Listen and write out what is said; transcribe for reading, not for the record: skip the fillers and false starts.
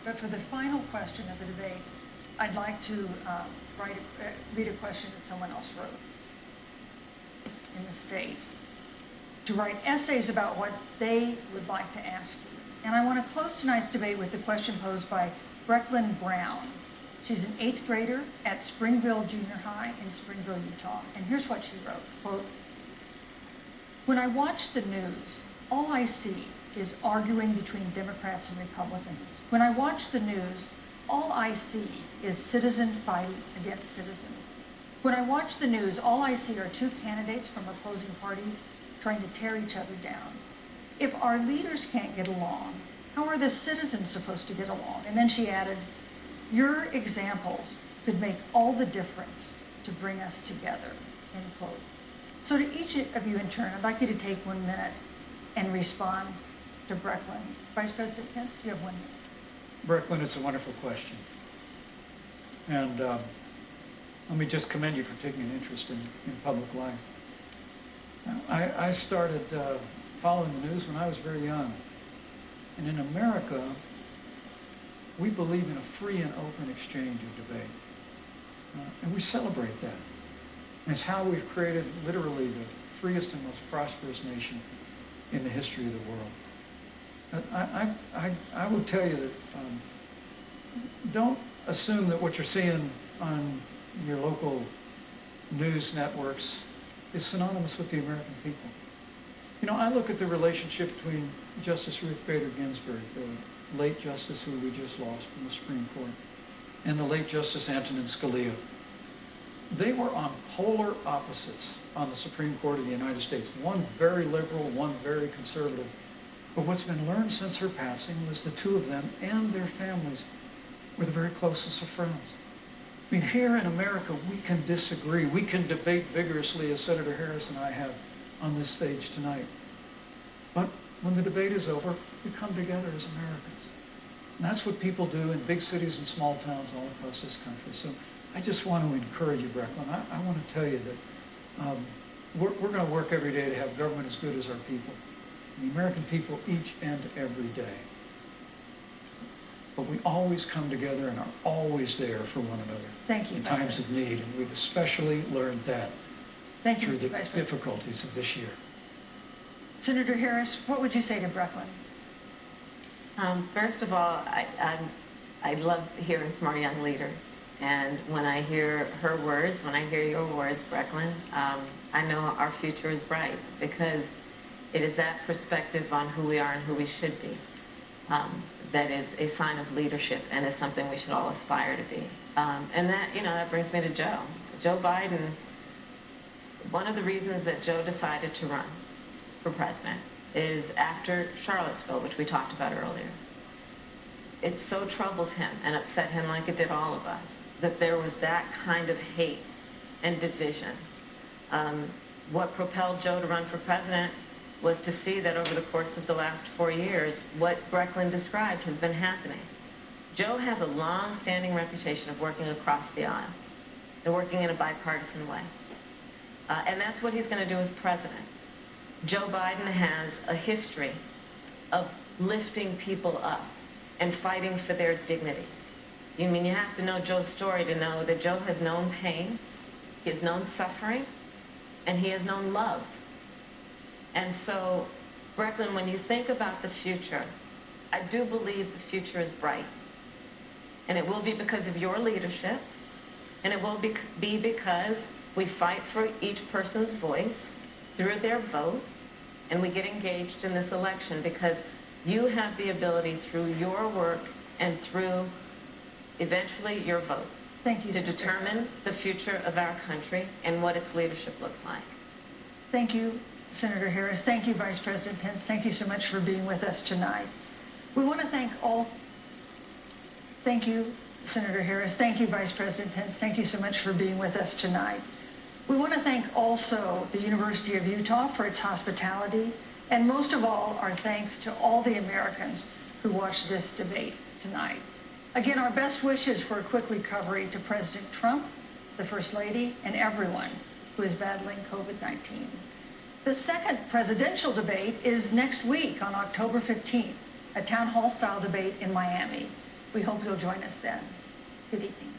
But for the final question of the debate, I'd like to read a question that someone else wrote in the state, to write essays about what they would like to ask you. And I want to close tonight's debate with the question posed by Brecklynn Brown. She's an 8th grader at Springville Junior High in Springville, Utah. And here's what she wrote, quote, "When I watch the news, all I see is arguing between Democrats and Republicans. When I watch the news, all I see is citizen fighting against citizen. When I watch the news, all I see are two candidates from opposing parties trying to tear each other down. If our leaders can't get along, how are the citizens supposed to get along?" And then she added, "Your examples could make all the difference to bring us together," end quote. So to each of you in turn, I'd like you to take 1 minute and respond to Brecklynn. Vice President Pence, you have 1 minute. Brecklynn, it's a wonderful question. And let me just commend you for taking an interest in public life. I started following the news when I was very young. And in America, we believe in a free and open exchange of debate. And we celebrate that. And it's how we've created literally the freest and most prosperous nation in the history of the world. I will tell you that don't assume that what you're seeing on your local news networks is synonymous with the American people. You know, I look at the relationship between Justice Ruth Bader Ginsburg, the late justice who we just lost from the Supreme Court, and the late Justice Antonin Scalia. They were on polar opposites on the Supreme Court of the United States. One very liberal, one very conservative. But what's been learned since her passing was the two of them and their families were the very closest of friends. I mean, here in America, we can disagree. We can debate vigorously, as Senator Harris and I have on this stage tonight. But when the debate is over, we come together as Americans. And that's what people do in big cities and small towns all across this country. So I just want to encourage you, Brecklynn. I want to tell you that we're going to work every day to have government as good as our people. The American people each and every day. But we always come together and are always there for one another. Thank you, in times of need, and we've especially learned that through the difficulties of this year. Senator Harris, what would you say to Brecklynn? First of all, I love hearing from our young leaders. And when I hear her words, when I hear your words, Brecklynn, I know our future is bright because it is that perspective on who we are and who we should be that is a sign of leadership and is something we should all aspire to be. And that, you know, that brings me to Joe. Joe Biden, one of the reasons that Joe decided to run for president is after Charlottesville, which we talked about earlier. It so troubled him and upset him like it did all of us, that there was that kind of hate and division. What propelled Joe to run for president was to see that over the course of the last 4 years, what Brecklynn described has been happening. Joe has a long-standing reputation of working across the aisle and working in a bipartisan way. And that's what he's going to do as president. Joe Biden has a history of lifting people up and fighting for their dignity. You mean, you have to know Joe's story to know that Joe has known pain, he has known suffering, and he has known love. And so, Brecklynn, when you think about the future, I do believe the future is bright. And it will be because of your leadership, and it will be because we fight for each person's voice through their vote, and we get engaged in this election because you have the ability through your work and through eventually your vote Thank you, to determine the future of our country and what its leadership looks like. Thank you, Senator Harris. Thank you, Vice President Pence. Thank you so much for being with us tonight. We want to thank all. Thank you, Senator Harris. Thank you, Vice President Pence. Thank you so much for being with us tonight. We want to thank also the University of Utah for its hospitality, and most of all, our thanks to all the Americans who watched this debate tonight. Again, our best wishes for a quick recovery to President Trump, the First Lady, and everyone who is battling COVID-19. The second presidential debate is next week on October 15th, a town hall style debate in Miami. We hope you'll join us then. Good evening.